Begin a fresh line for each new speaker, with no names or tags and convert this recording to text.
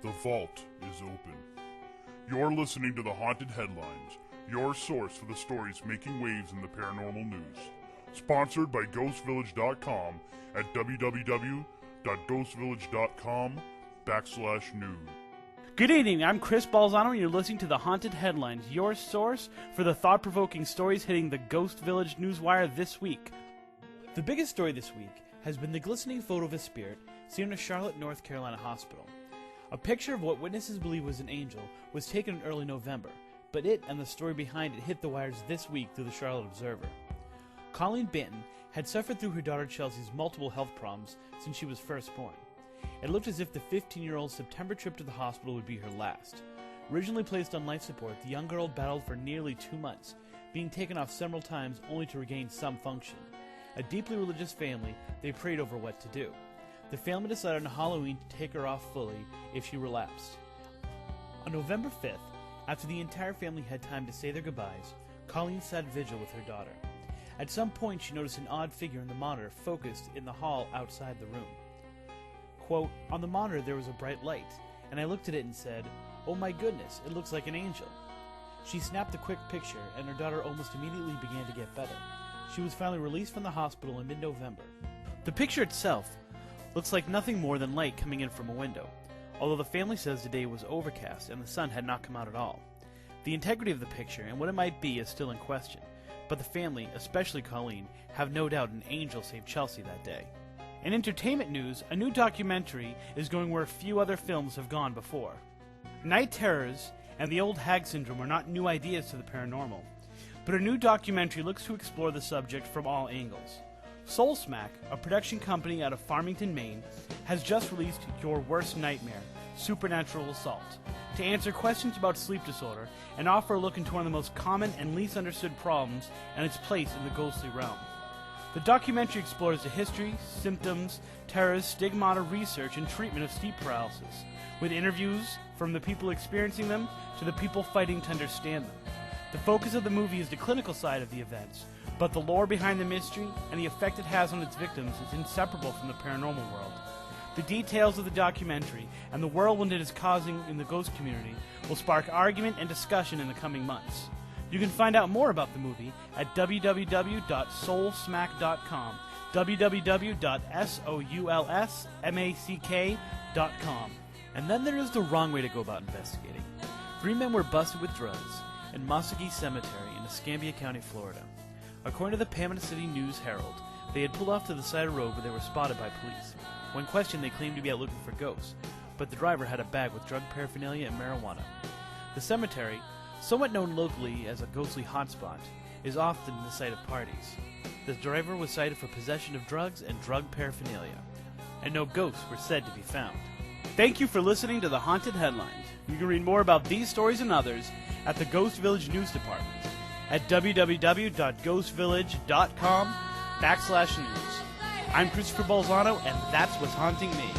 The vault is open. You're listening to The Haunted Headlines, your source for the stories making waves in the paranormal news. Sponsored by GhostVillage.com at www.ghostvillage.com/news.
Good evening, I'm Chris Balzano and you're listening to The Haunted Headlines, your source for the thought-provoking stories hitting the Ghost Village newswire this week. The biggest story this week has been the glistening photo of a spirit seen in a Charlotte, North Carolina hospital. A picture of what witnesses believe was an angel was taken in early November, but it and the story behind it hit the wires this week through the Charlotte Observer. Colleen Benton had suffered through her daughter Chelsea's multiple health problems since she was first born. It looked as if the 15-year-old's September trip to the hospital would be her last. Originally placed on life support, the young girl battled for nearly 2 months, being taken off several times only to regain some function. A deeply religious family, they prayed over what to do. The family decided on Halloween to take her off fully if she relapsed. On November 5th, after the entire family had time to say their goodbyes, Colleen sat vigil with her daughter. At some point, she noticed an odd figure in the monitor focused in the hall outside the room. Quote, "On the monitor there was a bright light, and I looked at it and said, 'Oh my goodness, it looks like an angel.' She snapped a quick picture, and her daughter almost immediately began to get better. She was finally released from the hospital in mid-November. The picture itself looks like nothing more than light coming in from a window, although the family says the day was overcast and the sun had not come out at all. The integrity of the picture and what it might be is still in question, but the family, especially Colleen, have no doubt an angel saved Chelsea that day." In entertainment news, a new documentary is going where few other films have gone before. Night terrors and the old hag syndrome are not new ideas to the paranormal, but a new documentary looks to explore the subject from all angles. Soul Smack, a production company out of Farmington, Maine, has just released Your Worst Nightmare, Supernatural Assault, to answer questions about sleep disorder and offer a look into one of the most common and least understood problems and its place in the ghostly realm. The documentary explores the history, symptoms, terrors, stigmata, research, and treatment of sleep paralysis, with interviews from the people experiencing them to the people fighting to understand them. The focus of the movie is the clinical side of the events, but the lore behind the mystery and the effect it has on its victims is inseparable from the paranormal world. The details of the documentary and the whirlwind it is causing in the ghost community will spark argument and discussion in the coming months. You can find out more about the movie at www.soulsmack.com, www.soulsmack.com. And then there is the wrong way to go about investigating. 3 men were busted with drugs in Muskogee Cemetery in Escambia County, Florida. According to the Panama City News-Herald, they had pulled off to the side of the road where they were spotted by police. When questioned, they claimed to be out looking for ghosts, but the driver had a bag with drug paraphernalia and marijuana. The cemetery, somewhat known locally as a ghostly hotspot, is often the site of parties. The driver was cited for possession of drugs and drug paraphernalia, and no ghosts were said to be found. Thank you for listening to The Haunted Headlines. You can read more about these stories and others at the Ghost Village News Department at www.ghostvillage.com/news. I'm Christopher Balzano, and that's what's haunting me.